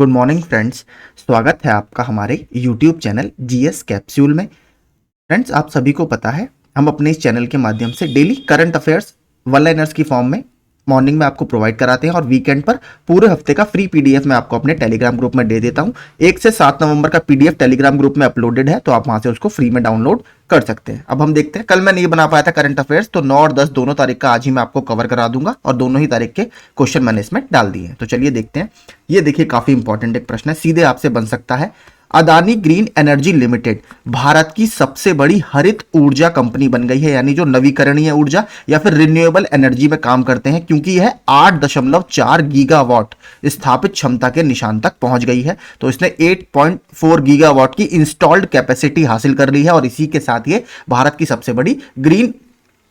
Good morning friends. स्वागत है आपका हमारे यूट्यूब चैनल जीएस कैप्सूल में। फ्रेंड्स, आप सभी को पता है हम अपने इस चैनल के माध्यम से daily current affairs one liners की फॉर्म में मॉर्निंग में आपको प्रोवाइड कराते हैं और वीकेंड पर पूरे हफ्ते का फ्री पीडीएफ मैं आपको अपने टेलीग्राम ग्रुप में दे देता हूं। 1 से 7 नवंबर का पीडीएफ टेलीग्राम ग्रुप में अपलोडेड है, तो आप वहां से उसको फ्री में डाउनलोड कर सकते हैं। अब हम देखते हैं, कल मैं नहीं बना पाया था करंट अफेयर्स, तो 9 और 10 दोनों तारीख का आज ही मैं आपको कवर करा दूंगा और दोनों ही तारीख के क्वेश्चन मैंने इसमें डाल दिए हैं। तो चलिए देखते हैं। ये देखिए, काफी इंपॉर्टेंट एक प्रश्न है, सीधे आपसे बन सकता है। Adani green energy limited Bharat की सबसे बड़ी हरित ऊर्जा कंपनी बन गई है, यानी जो नवीकरणीय ऊर्जा या फिर रिन्यूएबल एनर्जी में काम करते हैं, क्योंकि यह 8.4 गीगावाट स्थापित क्षमता के निशान तक पहुंच गई है। तो इसने 8.4 गीगावाट की इंस्टॉल्ड कैपेसिटी हासिल कर ली है और इसी के साथ ये भारत की सबसे बड़ी ग्रीन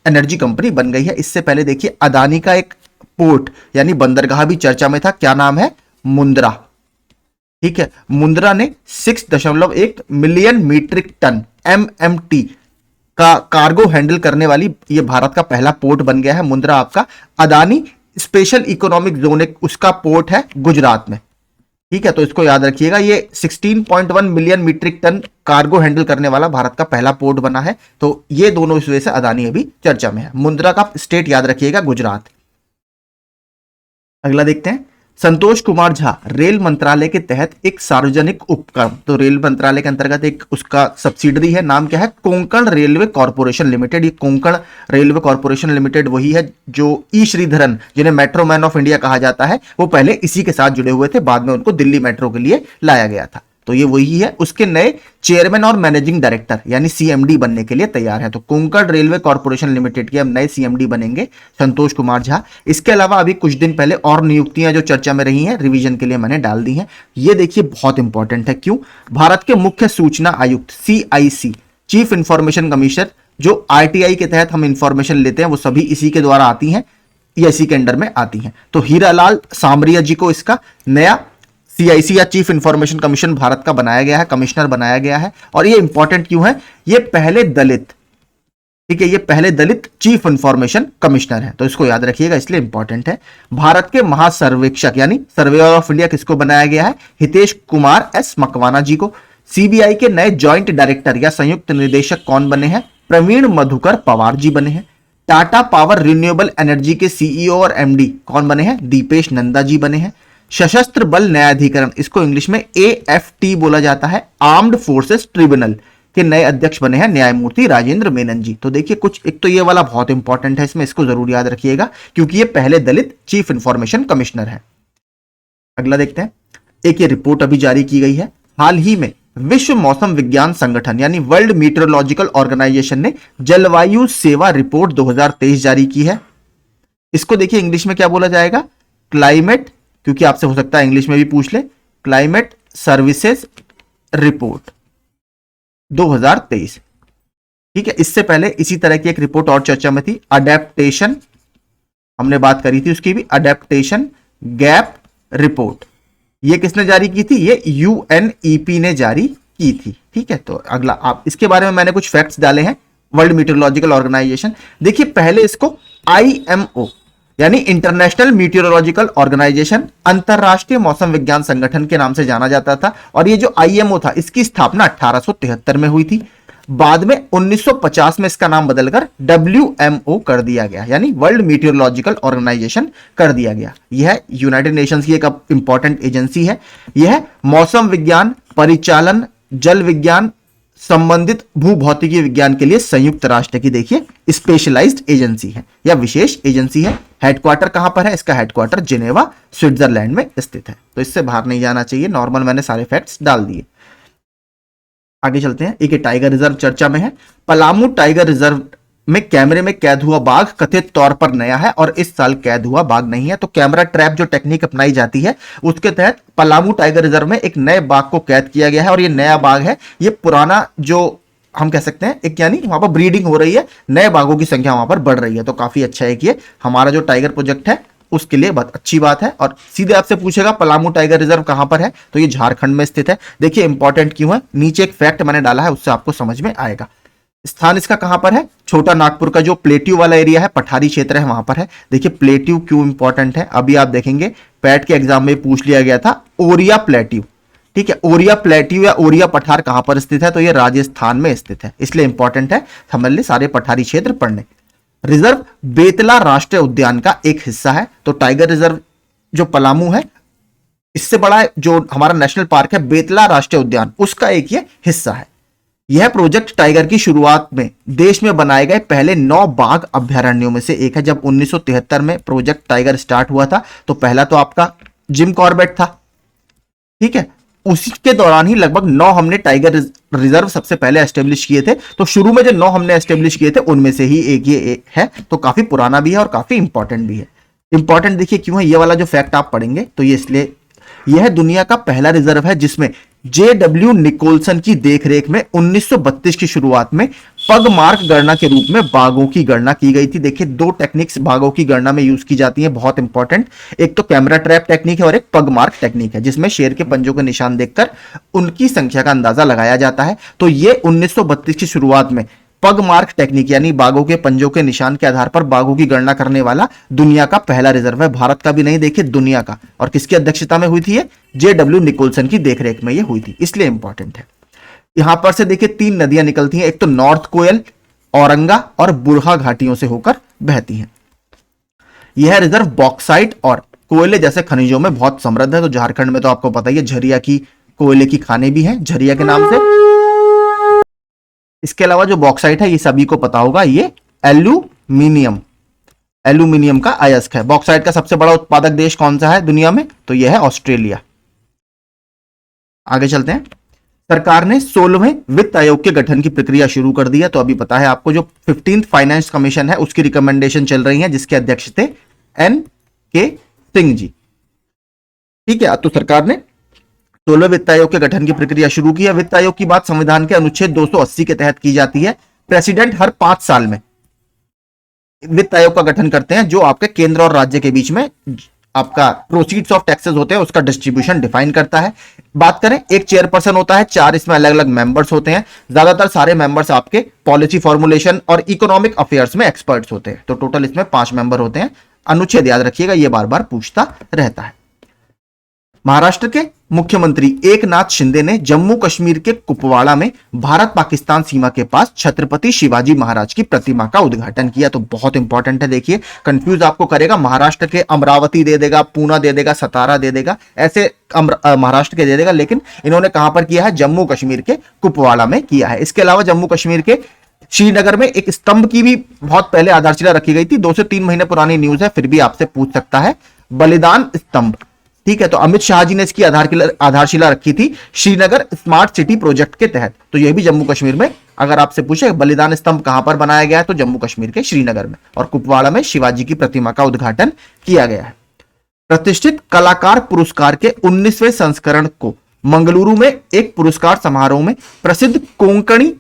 एनर्जी कंपनी बन गई है। इससे पहले देखिए, अदानी का एक पोर्ट यानी बंदरगाह भी चर्चा में था। क्या नाम है? मुंद्रा। ठीक है, मुंद्रा ने 6.1 मिलियन मीट्रिक टन MMT का कार्गो हैंडल करने वाली ये भारत का पहला पोर्ट बन गया है मुंद्रा आपका। अदानी स्पेशल इकोनॉमिक जोन एक उसका पोर्ट है गुजरात में। ठीक है, तो इसको याद रखिएगा। ये 16.1 million metric ton cargo handle करने वाला भारत का पहला पोर्ट बना है। तो ये दोनों इस वजह से अदानी अभी चर्चा में है। मुंद्रा का स्टेट याद रखिएगा, गुजरात। अगला देखते हैं। संतोष कुमार झा रेल मंत्रालय के तहत एक सार्वजनिक उपक्रम, तो रेल मंत्रालय के अंतर्गत एक उसका सब्सिडरी है, नाम क्या है? Konkan railway corporation limited. ये कोंकण रेलवे कॉर्पोरेशन लिमिटेड वही है जो ई श्रीधरन, जिन्हें मेट्रो मैन ऑफ इंडिया कहा जाता है, वो पहले इसी के साथ जुड़े हुए थे, बाद में उनको दिल्ली मेट्रो के लिए लाया गया था। तो ये वही है। उसके नए चेयरमैन और मैनेजिंग डायरेक्टर यानी सीएमडी बनने के लिए तैयार है। तो कोंकण रेलवे कॉर्पोरेशन लिमिटेड के अब नए सीएमडी बनेंगे संतोष कुमार झा। इसके अलावा अभी कुछ दिन पहले और नियुक्तियां जो चर्चा में रही हैं, रिवीजन के लिए मैंने डाल दी हैं। ये देखिए, बहुत इंपॉर्टेंट है। क्यों? भारत के मुख्य सूचना आयुक्त CIC, चीफ इंफॉर्मेशन कमिश्नर, जो RTI के तहत हम इंफॉर्मेशन लेते हैं, वो सभी इसी के द्वारा आती हैं या इसी के अंडर में आती हैं। तो हीरालाल सामरिया जी को इसका नया CIC या चीफ इंफॉर्मेशन कमीशन भारत का बनाया गया है, कमिश्नर बनाया गया है। और ये इंपॉर्टेंट क्यों है? ये पहले दलित, ठीक है, ये पहले दलित चीफ इंफॉर्मेशन कमिश्नर है, तो इसको याद रखिएगा, इसलिए इंपॉर्टेंट है। भारत के महासर्वेक्षक यानी सर्वेयर ऑफ इंडिया किसको बनाया गया है? हितेश कुमार S मकवाना जी को। CBI के नए ज्वाइंट डायरेक्टर या संयुक्त निदेशक कौन बने हैं? प्रवीण मधुकर पवार जी बने हैं। टाटा पावर रिन्यूएबल एनर्जी के CEO और MD कौन बने हैं? दीपेश नंदा जी बने हैं। सशस्त्र बल न्यायाधिकरण, इसको इंग्लिश में AFT बोला जाता है, आर्म्ड फोर्सेस ट्रिब्यूनल के नए अध्यक्ष बने हैं न्यायमूर्ति राजेंद्र मेनन जी। तो देखिए, कुछ एक तो ये वाला बहुत इंपॉर्टेंट है, इसमें इसको जरूर याद रखिएगा क्योंकि ये पहले दलित चीफ इंफॉर्मेशन कमिश्नर है। अगला देखते हैं। एक ये रिपोर्ट अभी जारी की गई है, हाल ही में विश्व मौसम विज्ञान संगठन यानी वर्ल्ड मीटरोलॉजिकल ऑर्गेनाइजेशन ने जलवायु सेवा रिपोर्ट 2023 जारी की है। इसको देखिए, इंग्लिश में क्या बोला जाएगा? क्लाइमेट, क्योंकि आपसे हो सकता है इंग्लिश में भी पूछ ले, क्लाइमेट सर्विसेज रिपोर्ट 2023। ठीक है, इससे पहले इसी तरह की एक रिपोर्ट और चर्चा में थी, अडेप्टेशन, हमने बात करी थी उसकी भी, अडेप्टेशन गैप रिपोर्ट। ये किसने जारी की थी? ये UNEP ने जारी की थी। ठीक है, तो अगला आप इसके बारे में मैंने कुछ फैक्ट्स डाले हैं। वर्ल्ड मीटरोलॉजिकल ऑर्गेनाइजेशन, देखिए पहले इसको IMO यानी इंटरनेशनल मीटियोरोलॉजिकल ऑर्गेनाइजेशन, अंतरराष्ट्रीय मौसम विज्ञान संगठन के नाम से जाना जाता था। और ये जो IMO था, इसकी स्थापना 1873 में हुई थी। बाद में 1950 में इसका नाम बदलकर WMO कर दिया गया, यानी वर्ल्ड मीटियोरोलॉजिकल ऑर्गेनाइजेशन कर दिया गया। यह यूनाइटेड नेशंस की एक इंपॉर्टेंट एजेंसी है। यह मौसम विज्ञान, परिचालन, जल विज्ञान, संबंधित भूभौतिकी विज्ञान के लिए संयुक्त राष्ट्र की देखिए स्पेशलाइज्ड एजेंसी है या विशेष एजेंसी है। हेडक्वार्टर कहां पर है? इसका हेडक्वार्टर जिनेवा, स्विट्जरलैंड में स्थित है। तो इससे बाहर नहीं जाना चाहिए। नॉर्मल मैंने सारे फैक्ट्स डाल दिए। आगे चलते हैं। एक टाइगर रिजर्व चर्चा में है। पलामू टाइगर रिजर्व में कैमरे में कैद हुआ बाघ कथित तौर पर नया है और इस साल कैद हुआ बाघ नहीं है। तो कैमरा ट्रैप जो टेक्निक अपनाई जाती है, उसके तहत पलामू टाइगर रिजर्व में एक नए बाघ को कैद किया गया है। और ये नया बाघ है, ये पुराना जो हम कह सकते हैं एक, यानी वहां पर ब्रीडिंग हो रही है, नए बाघों की संख्या वहां पर बढ़ रही है। तो काफी अच्छा है कि ये हमारा जो टाइगर प्रोजेक्ट है उसके लिए बहुत अच्छी बात है। और सीधे आपसे पूछेगा पलामू टाइगर रिजर्व कहां पर है, तो ये झारखंड में स्थित है। देखिए इंपॉर्टेंट क्यों है, नीचे एक फैक्ट मैंने डाला है, उससे आपको समझ में आएगा। स्थान इसका कहां पर है? छोटा नागपुर का जो प्लेट्यू वाला एरिया है, पठारी क्षेत्र है, वहां पर है। देखिए प्लेट्यू क्यों इंपॉर्टेंट है, अभी आप देखेंगे पैट के एग्जाम में पूछ लिया गया था, ओरिया प्लेट्यू। ठीक है, ओरिया प्लेट्यू या ओरिया पठार कहां पर स्थित है? तो ये राजस्थान में स्थित है, इसलिए इंपॉर्टेंट है समझ ले सारे पठारी क्षेत्र पढ़ने। रिजर्व बेतला राष्ट्रीय उद्यान का एक हिस्सा है। तो टाइगर रिजर्व जो पलामू है, इससे बड़ा जो हमारा नेशनल पार्क है बेतला राष्ट्रीय उद्यान, उसका एक ये हिस्सा है। यह प्रोजेक्ट टाइगर की शुरुआत में देश में बनाए गए पहले 9 बाघ अभ्यारण्यों में से एक है। जब 1973 में प्रोजेक्ट टाइगर स्टार्ट हुआ था तो पहला तो आपका जिम कॉर्बेट था। ठीक है, उसी के दौरान ही लगभग 9 हमने टाइगर रिजर्व सबसे पहले एस्टेब्लिश किए थे। तो शुरू में जो 9 हमने एस्टेब्लिश किए थे उनमें से ही एक ये है, तो काफी पुराना भी है और काफी इंपॉर्टेंट भी है। इंपॉर्टेंट देखिए क्यों है, ये वाला जो फैक्ट आप पढ़ेंगे तो ये इसलिए, यह दुनिया का पहला रिजर्व है जिसमें जेडब्ल्यू निकोलसन की देखरेख में 1932 की शुरुआत में पगमार्क गणना के रूप में बाघों की गणना की गई थी। देखिए 2 टेक्निक्स बाघों की गणना में यूज की जाती हैं, बहुत इंपॉर्टेंट। एक तो कैमरा ट्रैप टेक्निक है और एक पगमार्क टेक्निक है, जिसमें शेर के पंजों के निशान देखकर उनकी संख्या का अंदाजा लगाया जाता है। तो ये 1932 की शुरुआत में पगमार्क टेक्निक यानी बाघों के पंजों के निशान के आधार पर बाघों की गणना करने वाला दुनिया का पहला रिजर्व है। भारत का भी नहीं, देखिए दुनिया का। और किसकी अध्यक्षता में हुई थी ये? जेडब्ल्यू निकोलसन की देखरेख में ये हुई थी, इसलिए इंपॉर्टेंट है। यहां पर से देखिए 3 नदियां निकलती हैं, एक तो नॉर्थ कोयल, औरंगा और बुरहा घाटियों से होकर बहती हैं। यह रिजर्व बॉक्साइट और कोयले जैसे खनिजों में बहुत समृद्ध है। तो झारखंड में तो आपको पता ही है झरिया की कोयले की खाने भी हैं, झरिया के नाम से। इसके अलावा जो बॉक्साइट है ये सभी को पता होगा, ये एल्यूमिनियम का अयस्क है। बॉक्साइट का सबसे बड़ा उत्पादक देश कौन सा है दुनिया में? तो यह है ऑस्ट्रेलिया। आगे चलते हैं। सरकार ने 16वें वित्त आयोग के गठन की प्रक्रिया शुरू कर दी है। तो अभी पता है आपको जो 15th फाइनेंस कमीशन है उसकी रिकमेंडेशन चल रही है, जिसके अध्यक्ष थे NK सिंह जी। ठीक है, तो सरकार ने 16वें वित्त आयोग के गठन की प्रक्रिया शुरू की है। वित्त आयोग की बात संविधान के अनुच्छेद 280 के तहत की जाती है। प्रेसिडेंट हर 5 साल में वित्त आयोग का गठन करते हैं, जो आपके केंद्र और राज्य के बीच में आपका प्रोसीड्स ऑफ टैक्सेस होते हैं उसका डिस्ट्रीब्यूशन डिफाइन करता है। बात करें, एक चेयरपर्सन होता है, 4 इसमें अलग अलग मेंबर्स होते हैं। ज्यादातर सारे मेंबर्स आपके पॉलिसी फॉर्मुलेशन और इकोनॉमिक अफेयर्स में एक्सपर्ट्स होते हैं। तो टोटल इसमें 5 मेंबर होते हैं। अनुच्छेद याद रखिएगा, ये बार बार पूछता रहता है। महाराष्ट्र के मुख्यमंत्री एकनाथ शिंदे ने जम्मू कश्मीर के कुपवाड़ा में भारत पाकिस्तान सीमा के पास छत्रपति शिवाजी महाराज की प्रतिमा का उद्घाटन किया। तो बहुत इंपॉर्टेंट है, देखिए कंफ्यूज आपको करेगा। महाराष्ट्र के अमरावती दे देगा, पूना दे देगा, सतारा दे देगा, ऐसे महाराष्ट्र के दे देगा, लेकिन इन्होंने कहां पर किया है? जम्मू कश्मीर के कुपवाड़ा में किया है। इसके अलावा जम्मू कश्मीर के श्रीनगर में एक स्तंभ की भी बहुत पहले आधारशिला रखी गई थी। 2 से 3 महीने पुरानी न्यूज है, फिर भी आपसे पूछ सकता है, बलिदान स्तंभ। ठीक है, तो अमित शाह जी ने इसकी आधारशिला रखी थी श्रीनगर स्मार्ट सिटी प्रोजेक्ट के तहत। तो यह भी जम्मू कश्मीर में, अगर आपसे पूछे बलिदान स्तंभ कहां पर बनाया गया है, तो जम्मू कश्मीर के श्रीनगर में। और कुपवाड़ा में शिवाजी की प्रतिमा का उद्घाटन किया गया है। प्रतिष्ठित कलाकार पुरस्कार के 19वें संस्करण को मंगलुरु में एक पुरस्कार समारोह में प्रसिद्ध कोंकणी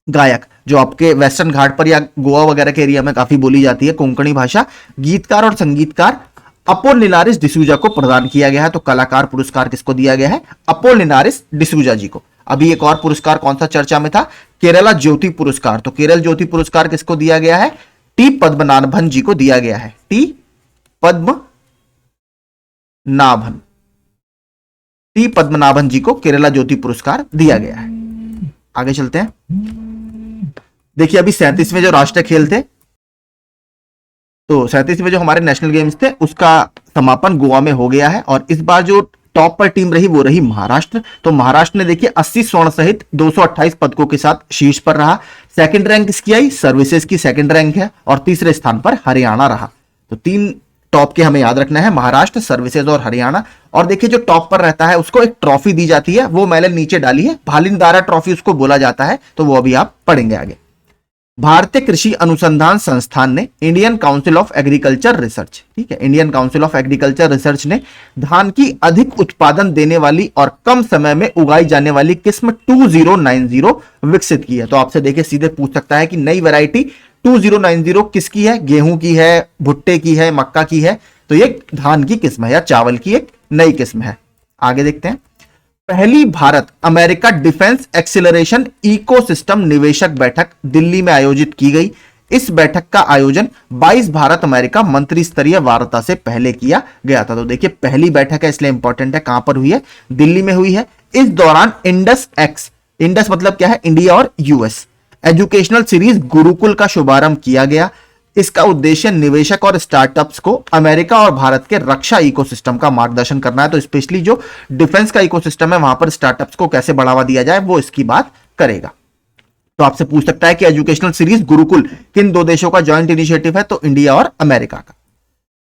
गायक, जो आपके वेस्टर्न घाट पर या गोवा वगैरह के एरिया में काफी बोली जाती है कोंकणी भाषा, गीतकार और संगीतकार अपोलिनारिस डिसूजा को प्रदान किया गया है। तो कलाकार पुरस्कार किसको दिया गया है? अपोलिनारिस डिसूजा जी को। अभी एक और पुरस्कार कौन सा चर्चा में था? केरला ज्योति पुरस्कार। तो केरल ज्योति पुरस्कार किसको दिया गया है? टी पद्मनाभन जी को दिया गया है। टी पद्मनाभन जी को केरला ज्योति पुरस्कार दिया गया है। आगे चलते हैं। देखिए अभी 37वें जो राष्ट्रीय खेल थे, तो 37वें जो हमारे नेशनल गेम्स थे उसका समापन गोवा में हो गया है। और इस बार जो टॉप पर टीम रही वो रही महाराष्ट्र। तो महाराष्ट्र ने देखिए 80 स्वर्ण सहित 228 पदकों के साथ शीर्ष पर रहा। सेकंड रैंक किसकी आई? सर्विसेज की सेकंड रैंक है। और तीसरे स्थान पर हरियाणा रहा। तो 3 टॉप के हमें याद रखना है, महाराष्ट्र, सर्विसेज और हरियाणा। और देखिए जो टॉप पर रहता है उसको एक ट्रॉफी दी जाती है, वो मैंने नीचे डाली है, भालिंदारा ट्रॉफी उसको बोला जाता है। तो वो अभी आप पढ़ेंगे आगे। भारतीय कृषि अनुसंधान संस्थान ने Indian council of agriculture research, ठीक है, Indian council of agriculture research ने धान की अधिक उत्पादन देने वाली और कम समय में उगाई जाने वाली किस्म 2090 विकसित की है। तो आपसे देखिए सीधे पूछ सकता है कि नई वैरायटी 2090 किसकी है? गेहूं की है, भुट्टे की है, मक्का की है? तो ये धान की किस्म है या चावल की एक नई किस्म है। आगे देखते हैं। पहली Bharat America defence acceleration ecosystem निवेशक बैठक दिल्ली में आयोजित की गई। इस बैठक का आयोजन 22 भारत अमेरिका मंत्री स्तरीय वार्ता से पहले किया गया था। तो देखिए पहली बैठक है इसलिए इंपॉर्टेंट है, कहां पर हुई है, दिल्ली में हुई है। इस दौरान इंडस मतलब क्या है, इंडिया और यूएस एजुकेशनल सीरीज गुरुकुल का शुभारंभ किया गया। इसका उद्देश्य निवेशक और स्टार्टअप्स को अमेरिका और भारत के रक्षा इकोसिस्टम का मार्गदर्शन करना है। तो स्पेशली जो डिफेंस का इकोसिस्टम है वहां पर स्टार्टअप्स को कैसे बढ़ावा दिया जाए वो इसकी बात करेगा। तो आपसे पूछ सकता है कि एजुकेशनल सीरीज गुरुकुल किन दो देशों का जॉइंट इनिशिएटिव है, तो इंडिया और अमेरिका का।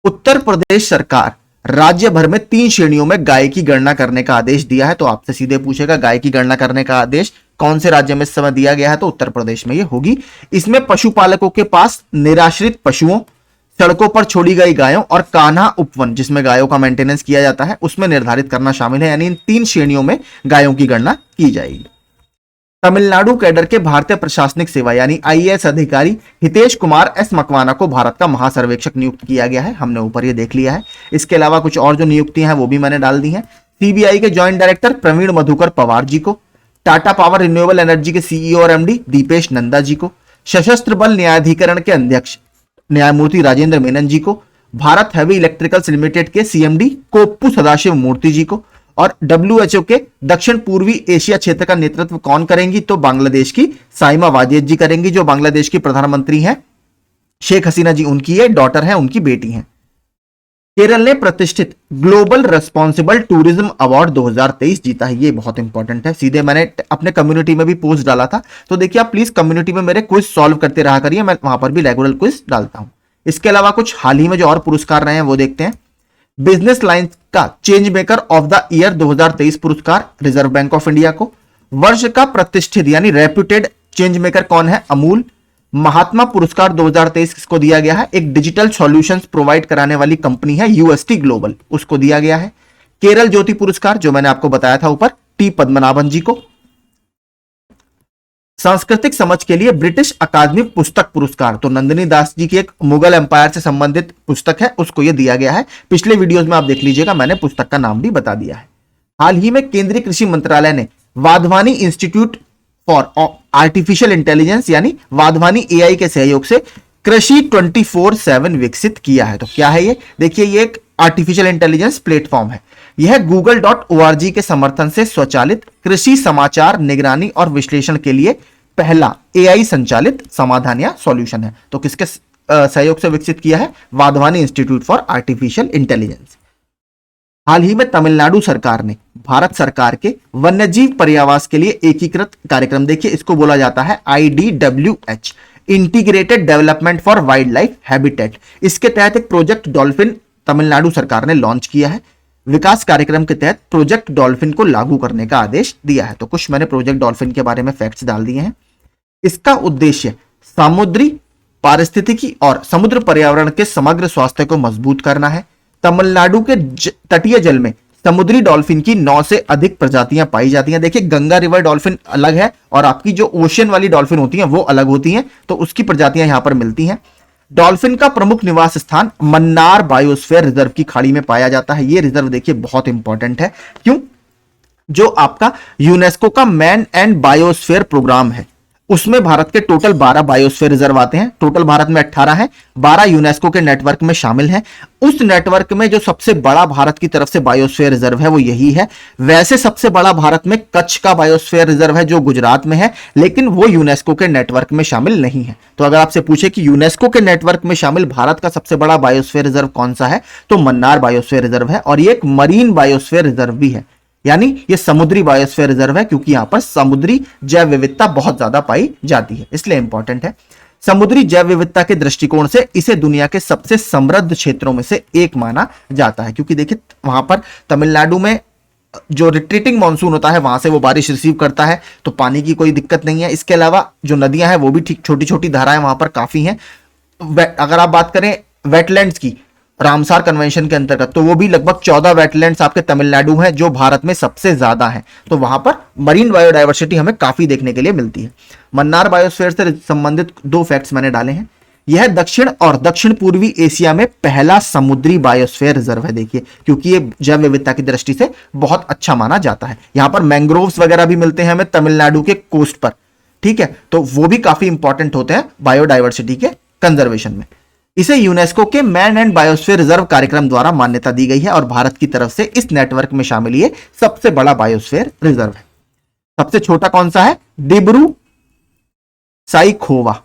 उत्तर प्रदेश सरकार राज्य भर में 3 श्रेणियों में गाय की गणना करने का आदेश दिया है। तो आपसे सीधे पूछेगा गाय की गणना करने का आदेश कौन से राज्य में इस समय दिया गया है, तो उत्तर प्रदेश में ये होगी। इसमें पशुपालकों के पास निराश्रित पशुओं, सड़कों पर छोड़ी गई गायों और कान्हा उपवन जिसमें गायों का मेंटेनेंस किया जाता है उसमें निर्धारित करना शामिल है। यानी इन 3 श्रेणियों में गायों की गणना की जाएगी। तमिलनाडु कैडर के भारतीय प्रशासनिक सेवा यानी आईएएस अधिकारी हितेश कुमार एस मकवाना को भारत का महासर्वेक्षक नियुक्त किया गया है। हमने ऊपर ये देख लिया है। इसके अलावा कुछ और जो नियुक्तियां हैं वो भी मैंने डाल दी हैं। सीबीआई के जॉइंट डायरेक्टर प्रवीण मधुकर पवार जी को, टाटा पावर रिन्यूएबल एनर्जी के सीईओ और एमडी दीपेश नंदा जी को, सशस्त्र बल न्यायाधिकरण के अध्यक्ष न्यायमूर्ति राजेंद्र मेनन जी को, भारत हैवी इलेक्ट्रिकल्स लिमिटेड के सीएमडी कोप्पू सदाशिव मूर्ति जी को, और डब्ल्यूएचओ के दक्षिण पूर्वी एशिया क्षेत्र का नेतृत्व कौन करेंगी, तो बांग्लादेश की साइमा वाजेद जी करेंगी, जो बांग्लादेश की प्रधानमंत्री हैं शेख हसीना जी, उनकी ये डॉटर है, उनकी बेटी हैं। केरल ने प्रतिष्ठित ग्लोबल रेस्पॉन्सिबल टूरिज्म अवार्ड 2023 जीता है। ये बहुत इंपॉर्टेंट है। सीधे मैंने अपने कम्युनिटी में भी पोस्ट डाला था, तो देखिए आप प्लीज कम्युनिटी में मेरे क्विज सॉल्व करते रहा करिए, मैं वहां पर भी रेगुलर क्विज डालता हूं। इसके अलावा कुछ हाल ही में जो और पुरस्कार रहे हैं वो देखते हैं। बिजनेस लाइन का change maker of the year 2023 पुरस्कार रिजर्व बैंक ऑफ इंडिया को। वर्ष का प्रतिष्ठित यानी रेप्यूटेड चेंज मेकर कौन है, अमूल। महात्मा पुरस्कार 2023 किसको दिया गया है, एक डिजिटल सॉल्यूशंस प्रोवाइड कराने वाली कंपनी है यूएसटी ग्लोबल, उसको दिया गया है। केरल ज्योति पुरस्कार जो मैंने आपको बताया था ऊपर, टी पद्मनाभन जी को। सांस्कृतिक समझ के लिए ब्रिटिश अकादमी पुस्तक पुरस्कार, तो नंदिनी दास जी की एक मुगल एम्पायर से संबंधित पुस्तक है, उसको यह दिया गया है। पिछले वीडियोस में आप देख लीजिएगा, मैंने पुस्तक का नाम भी बता दिया है। हाल ही में केंद्रीय कृषि मंत्रालय ने Wadhwani institute for artificial intelligence यानी वाधवानी एआई के सहयोग से कृषि 24/7 विकसित किया है। तो क्या है ये, देखिए ये एक आर्टिफिशियल इंटेलिजेंस प्लेटफॉर्म है। यह google.org के समर्थन से स्वचालित कृषि समाचार निगरानी और विश्लेषण के लिए पहला एआई संचालित समाधान या सॉल्यूशन है। तो किसके सहयोग से विकसित किया है, Wadhwani institute for artificial intelligence. हाल ही में तमिलनाडु सरकार ने भारत सरकार के वन्यजीव पर्यावास के लिए एकीकृत कार्यक्रम, देखिए इसको बोला जाता है IDWH, integrated development for wild life habitat. इसके तहत एक प्रोजेक्ट डॉल्फिन तमिलनाडु सरकार ने लॉन्च किया है। विकास कार्यक्रम के तहत प्रोजेक्ट डॉल्फिन को लागू करने का आदेश दिया है। तो कुछ मैंने प्रोजेक्ट डॉल्फिन के बारे में फैक्ट्स डाल दिए हैं। इसका उद्देश्य समुद्री पारिस्थितिकी और समुद्र पर्यावरण के समग्र स्वास्थ्य को मजबूत करना है। तमिलनाडु के तटीय जल में समुद्री डॉल्फिन की 9 से अधिक प्रजातियां पाई जाती हैं। देखिए गंगा रिवर डॉल्फिन अलग है और आपकी जो ओशियन वाली डॉल्फिन होती हैं वो अलग होती हैं, तो उसकी प्रजातियां यहां पर मिलती हैं। डॉल्फिन का प्रमुख निवास स्थान मन्नार बायोस्फीयर रिजर्व की खाड़ी में पाया जाता है। ये रिजर्व देखिए बहुत इंपॉर्टेंट है, क्यों, जो आपका यूनेस्को का मैन एंड बायोस्फीयर प्रोग्राम है उसमें भारत के टोटल 12 बायोस्फीयर रिजर्व आते हैं। टोटल भारत में 18 हैं, 12 यूनेस्को के नेटवर्क में शामिल हैं। उस नेटवर्क में जो सबसे बड़ा भारत की तरफ से बायोस्फीयर रिजर्व है वो यही है। वैसे सबसे बड़ा भारत में कच्छ का बायोस्फीयर रिजर्व है जो गुजरात में है, लेकिन वो यूनेस्को के नेटवर्क में शामिल नहीं है। तो अगर आपसे पूछे कि यूनेस्को के नेटवर्क में शामिल भारत का सबसे बड़ा बायोस्फीयर रिजर्व कौन सा है, तो मन्नार बायोस्फीयर रिजर्व है। और ये एक मरीन बायोस्फीयर रिजर्व भी है, यानी ये समुद्री बायोस्फीयर रिजर्व है, क्योंकि यहां पर समुद्री जैव विविधता बहुत ज्यादा पाई जाती है, इसलिए इंपॉर्टेंट है। समुद्री जैव विविधता के दृष्टिकोण से इसे दुनिया के सबसे समृद्ध क्षेत्रों में से एक माना जाता है, क्योंकि देखिए वहां पर तमिलनाडु में जो रिट्रीटिंग मॉनसून होता है वहां से वो बारिश रिसीव करता है, तो पानी की कोई दिक्कत नहीं है। इसके अलावा जो नदियां हैं वो भी ठीक छोटी छोटी धाराएं वहां पर काफी हैं। अगर आप बात करें वेटलैंड्स की, रामसार कन्वेंशन के अंतर्गत, तो वो भी लगभग 14 वेटलैंड्स आपके तमिलनाडु हैं जो भारत में सबसे ज्यादा हैं। तो वहां पर मरीन बायोडायवर्सिटी हमें काफी देखने के लिए मिलती है। मन्नार बायोस्फीयर से संबंधित 2 फैक्ट्स मैंने डाले हैं। यह दक्षिण और दक्षिण पूर्वी एशिया में पहला समुद्री बायोस्फीयर रिजर्व है। देखिए, क्योंकि ये जैव विविधता की दृष्टि से बहुत अच्छा माना जाता है। यहां पर मैंग्रोव्स वगैरह भी मिलते हैं हमें तमिलनाडु के कोस्ट पर, ठीक है, तो वो भी काफी इंपॉर्टेंट होते हैं बायोडाइवर्सिटी के कंजर्वेशन में। इसे यूनेस्को के मैन एंड बायोस्फीयर रिजर्व कार्यक्रम द्वारा मान्यता दी गई है और भारत की तरफ से इस नेटवर्क में शामिल ये सबसे बड़ा बायोस्फीयर रिजर्व है। सबसे छोटा कौन सा है? डिब्रू साइखोवा।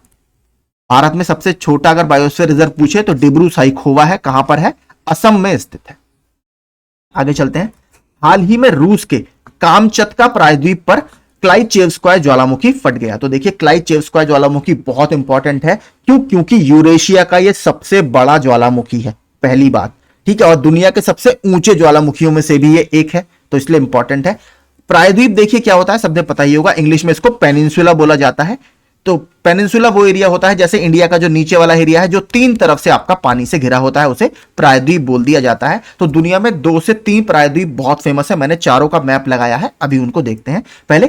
भारत में सबसे छोटा अगर बायोस्फीयर रिजर्व पूछे तो डिब्रू साइखोवा है। कहां पर है? असम में स्थित है। आगे चलते हैं। हाल ही में रूस के कामचत्का प्रायद्वीप पर क्लाइचेवस्काय ज्वालामुखी फट गया। तो देखिए, क्लाइचेवस्काय ज्वालामुखी बहुत इंपॉर्टेंट है। क्यों? क्योंकि यूरेशिया का यह सबसे बड़ा ज्वालामुखी है, पहली बात, ठीक है, और दुनिया के सबसे ऊंचे ज्वालामुखियों में से भी ये एक है, तो इसलिए इंपॉर्टेंट है। प्रायद्वीप देखिए क्या होता है, सबने पता ही होगा, इंग्लिश में इसको पेनिनसुला बोला जाता है। तो पेनिनसुला वो एरिया होता है जैसे इंडिया का जो नीचे वाला एरिया है जो तीन तरफ से आपका पानी से घिरा होता है, उसे प्रायद्वीप बोल दिया जाता है। तो दुनिया में 2 से 3 प्रायद्वीप बहुत फेमस है। मैंने चारों का मैप लगाया है, अभी उनको देखते हैं। पहले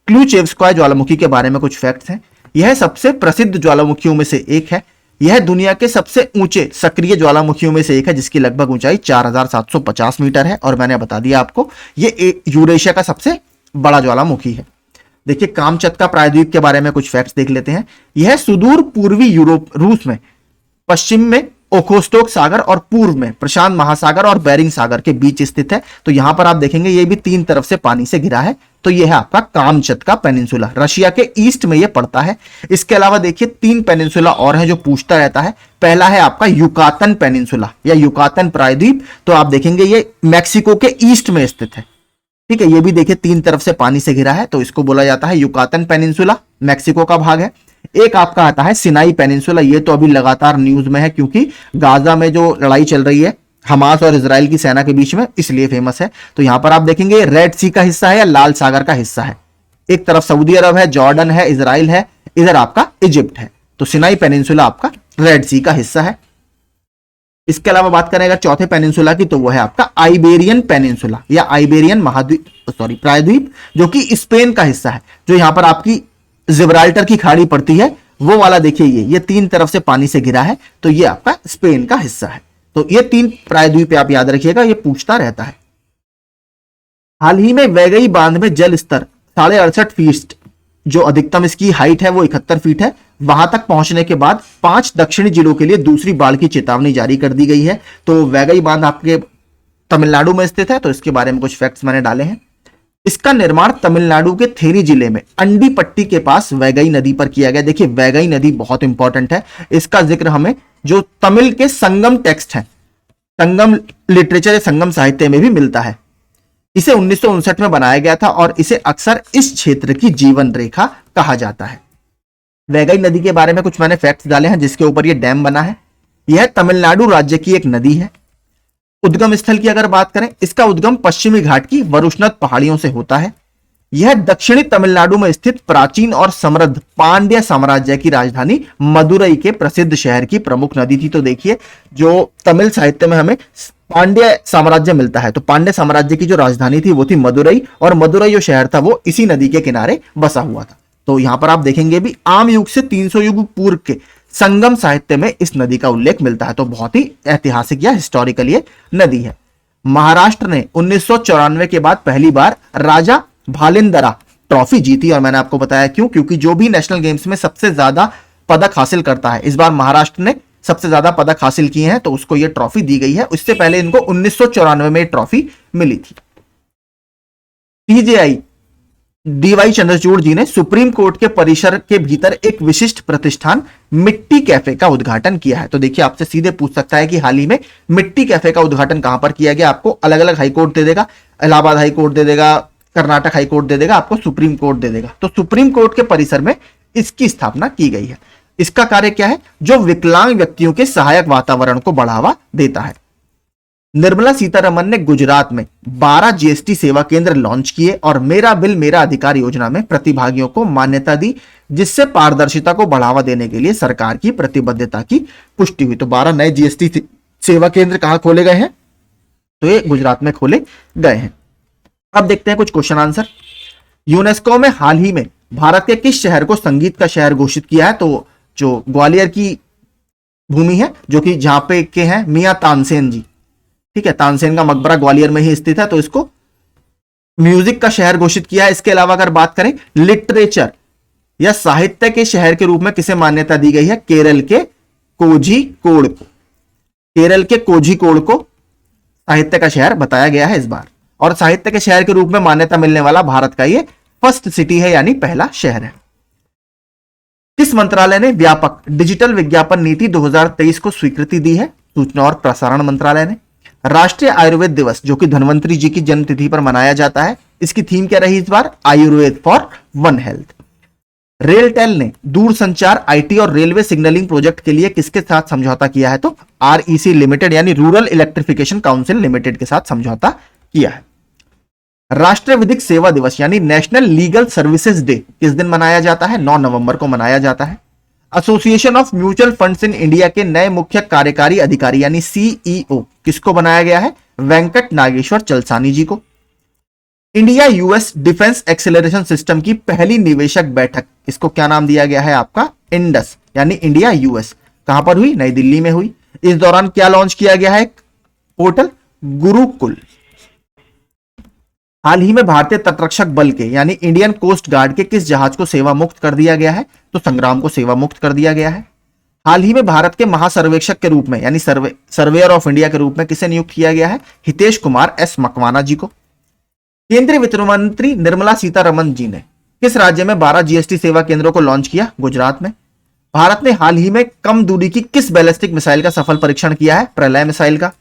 क्लूचेवस्काय ज्वालामुखी के बारे में कुछ फैक्ट्स हैं। यह सबसे प्रसिद्ध ज्वालामुखियों में से एक है। यह दुनिया के सबसे ऊंचे सक्रिय ज्वालामुखियों में से एक है, जिसकी लगभग ऊंचाई 4750 मीटर है। और मैंने बता दिया आपको, यह यूरेशिया का सबसे बड़ा ज्वालामुखी है। देखिए, कामचत्का प्रायद्वीप के बारे में कुछ फैक्ट्स देख लेते हैं। यह सुदूर पूर्वी यूरोप, रूस में, पश्चिम में ओखोस्टोक सागर और पूर्व में प्रशांत महासागर और बेरिंग सागर के बीच स्थित है। तो यहां पर आप देखेंगे ये भी तीन तरफ से पानी से घिरा है। तो यह है आपका कामचत्का पेनिनसुला, रशिया के ईस्ट में यह पड़ता है। इसके अलावा देखिए 3 पेनिनसुला और है जो पूछता रहता है। पहला है आपका युकातन पेनिनसुला या युकातन प्रायद्वीप। तो आप देखेंगे ये मैक्सिको के ईस्ट में स्थित है, ठीक है, ये भी देखिए 3 तरफ से पानी से घिरा है, तो इसको बोला जाता है युकातन पेनिनसुला, मैक्सिको का भाग है। एक आपका आता है सिनाई पेनिनसुला, ये तो अभी लगातार न्यूज में है क्योंकि गाजा में जो लड़ाई चल रही है हमास और इजराइल की सेना के बीच में, इसलिए फेमस है। तो यहां पर आप देखेंगे रेड सी का हिस्सा है या लाल सागर का हिस्सा है। एक तरफ सऊदी अरब है, जॉर्डन है, इजराइल है, इधर आपका इजिप्ट है। तो सिनाई पेनिनसुला आपका रेड सी का हिस्सा है। इसके अलावा बात करें अगर चौथे पेनिनसुला की, तो वो है आपका आइबेरियन पेनिनसुला या आइबेरियन महाद्वीप, सॉरी प्रायद्वीप, जो कि स्पेन का हिस्सा है। जो यहां पर आपकी जिब्राल्टर की खाड़ी पड़ती है, वो वाला देखिए, ये 3 तरफ से पानी से घिरा है, तो ये आपका स्पेन का हिस्सा है। तो ये 3 प्रायद्वीप आप याद रखिएगा, ये पूछता रहता है। हाल ही में वैगई बांध में जल स्तर 68.5 फीट, जो अधिकतम इसकी हाइट है वो 71 फीट है, वहां तक पहुंचने के बाद 5 दक्षिणी जिलों के लिए दूसरी बाढ़ की चेतावनी जारी कर दी गई है। तो वैगई बांध आपके तमिलनाडु में स्थित है, तो इसके बारे में कुछ फैक्ट्स मैंने डाले हैं। इसका निर्माण तमिलनाडु के थेनी जिले में अंडीपट्टी के पास वैगई नदी पर किया गया। देखिए, वैगई नदी बहुत इंपॉर्टेंट है, इसका जिक्र हमें जो तमिल के संगम टेक्स्ट है, संगम लिटरेचर या संगम साहित्य में भी मिलता है। इसे 1959 में बनाया गया था और इसे अक्सर इस क्षेत्र की जीवन रेखा कहा जाता है। वैगई नदी के बारे में कुछ मैंने फैक्ट्स डाले हैं जिसके ऊपर यह डैम बना है। यह तमिलनाडु राज्य की एक नदी है। उद्गम स्थल की अगर बात करें, इसका उद्गम पश्चिमी घाट की वरुष्णत पहाड़ियों से होता है। यह दक्षिणी तमिलनाडु में स्थित प्राचीन और समृद्ध पांड्य साम्राज्य की राजधानी मदुरई के प्रसिद्ध शहर की प्रमुख नदी थी। तो देखिए, जो तमिल साहित्य में हमें पांड्य साम्राज्य मिलता है, तो पांड्य साम्राज्य की जो राजधानी थी वो थी मदुरई, और मदुरई जो शहर था वो इसी नदी के किनारे बसा हुआ था। तो यहां पर आप देखेंगे भी आम युग से 300 युग पूर्व के संगम साहित्य में इस नदी का उल्लेख मिलता है। तो बहुत ही ऐतिहासिक या हिस्टोरिकल ये नदी है। महाराष्ट्र ने 1994 के बाद पहली बार राजा भालिंदरा ट्रॉफी जीती, और मैंने आपको बताया क्यों, क्योंकि जो भी नेशनल गेम्स में सबसे ज्यादा पदक हासिल करता है, इस बार महाराष्ट्र ने सबसे ज्यादा पदक हासिल किए हैं, तो उसको यह ट्रॉफी दी गई है। उससे पहले इनको 1994 में ट्रॉफी मिली थी। सीजेआई डीवाई चंद्रचूड़ जी ने सुप्रीम कोर्ट के परिसर के भीतर एक विशिष्ट प्रतिष्ठान मिट्टी कैफे का उद्घाटन किया है। तो देखिए, आपसे सीधे पूछ सकता है कि हाल ही में मिट्टी कैफे का उद्घाटन कहां पर किया गया। आपको अलग अलग हाईकोर्ट दे देगा, इलाहाबाद हाईकोर्ट दे देगा, कर्नाटक हाईकोर्ट दे देगा, आपको सुप्रीम कोर्ट दे देगा। तो सुप्रीम कोर्ट के परिसर में इसकी स्थापना की गई है। इसका कार्य क्या है? जो विकलांग व्यक्तियों के सहायक वातावरण को बढ़ावा देता है। निर्मला सीतारमन ने गुजरात में 12 जीएसटी सेवा केंद्र लॉन्च किए और मेरा बिल मेरा अधिकार योजना में प्रतिभागियों को मान्यता दी, जिससे पारदर्शिता को बढ़ावा देने के लिए सरकार की प्रतिबद्धता की पुष्टि हुई। तो 12 नए जीएसटी सेवा केंद्र कहां खोले गए हैं? तो ये गुजरात में खोले गए हैं। अब देखते हैं कुछ क्वेश्चन आंसर। यूनेस्को में हाल ही में भारत के किस शहर को संगीत का शहर घोषित किया है? तो जो ग्वालियर की भूमि है, जो कि जहां पे के हैं मियां तानसेन जी। ठीक है, तानसेन का मकबरा ग्वालियर में ही स्थित है, तो इसको म्यूजिक का शहर घोषित किया है। इसके अलावा अगर बात करें लिटरेचर या साहित्य के शहर के रूप में किसे मान्यता दी गई है? केरल के कोझिकोड को। केरल के कोझिकोड को साहित्य का शहर बताया गया है इस बार, और साहित्य के शहर के रूप में मान्यता मिलने वाला भारत का ये फर्स्ट सिटी है, यानी पहला शहर है। किस मंत्रालय ने व्यापक डिजिटल विज्ञापन नीति 2023 को स्वीकृति दी है? सूचना और प्रसारण मंत्रालय ने। राष्ट्रीय आयुर्वेद दिवस, जो कि धन्वंतरी जी की जन्मतिथि पर मनाया जाता है, इसकी थीम क्या रही इस बार? Ayurveda for one health. RailTel ने दूरसंचार, आईटी और रेलवे सिग्नलिंग प्रोजेक्ट के लिए किसके साथ समझौता किया है? तो आरईसी लिमिटेड यानी रूरल इलेक्ट्रिफिकेशन काउंसिल लिमिटेड के साथ समझौता किया है। राष्ट्रीय विधिक सेवा दिवस यानी नेशनल लीगल सर्विसेज डे किस दिन मनाया जाता है? 9 नवंबर को मनाया जाता है। Association of mutual funds in India के नए मुख्य कार्यकारी अधिकारी यानी सीईओ किसको बनाया गया है? वेंकट नागेश्वर चलसानी जी को। India US defence acceleration system की पहली निवेशक बैठक, इसको क्या नाम दिया गया है आपका? इंडस यानी इंडिया यूएस। कहां पर हुई? नई दिल्ली में हुई। इस दौरान क्या लॉन्च किया गया है? एक पोर्टल गुरुकुल। हाल ही में भारतीय तटरक्षक बल के यानी इंडियन कोस्ट गार्ड के किस जहाज को सेवा मुक्त कर दिया गया है? तो संग्राम को सेवा मुक्त कर दिया गया है। हाल ही में भारत के महासर्वेक्षक के रूप में यानी सर्वेयर ऑफ इंडिया के रूप में किसे नियुक्त किया गया है? हितेश कुमार एस मकवाना जी को। केंद्रीय वित्त मंत्री निर्मला सीतारमण जी ने किस राज्य में 12 जीएसटी सेवा केंद्रों को लॉन्च किया? गुजरात में। भारत ने हाल ही में कम दूरी की किस बैलिस्टिक मिसाइल का सफल परीक्षण किया है? प्रलय मिसाइल का।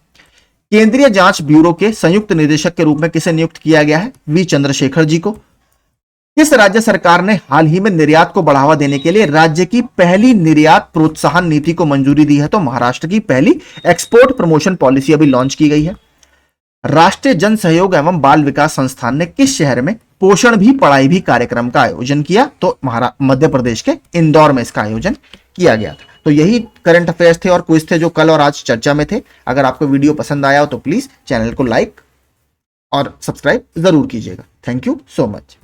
केंद्रीय जांच ब्यूरो के संयुक्त निदेशक के रूप में किसे नियुक्त किया गया है? वी चंद्रशेखर जी को। किस राज्य सरकार ने हाल ही में निर्यात को बढ़ावा देने के लिए राज्य की पहली निर्यात प्रोत्साहन नीति को मंजूरी दी है? तो महाराष्ट्र की पहली एक्सपोर्ट प्रमोशन पॉलिसी अभी लॉन्च की गई है। राष्ट्रीय जन सहयोग एवं बाल विकास संस्थान ने किस शहर में पोषण भी पढ़ाई भी कार्यक्रम का आयोजन किया? तो मध्य प्रदेश के इंदौर में इसका आयोजन किया गया था। तो यही करंट अफेयर्स थे और क्विज थे जो कल और आज चर्चा में थे। अगर आपको वीडियो पसंद आया हो तो प्लीज चैनल को लाइक और सब्सक्राइब जरूर कीजिएगा। Thank you so much.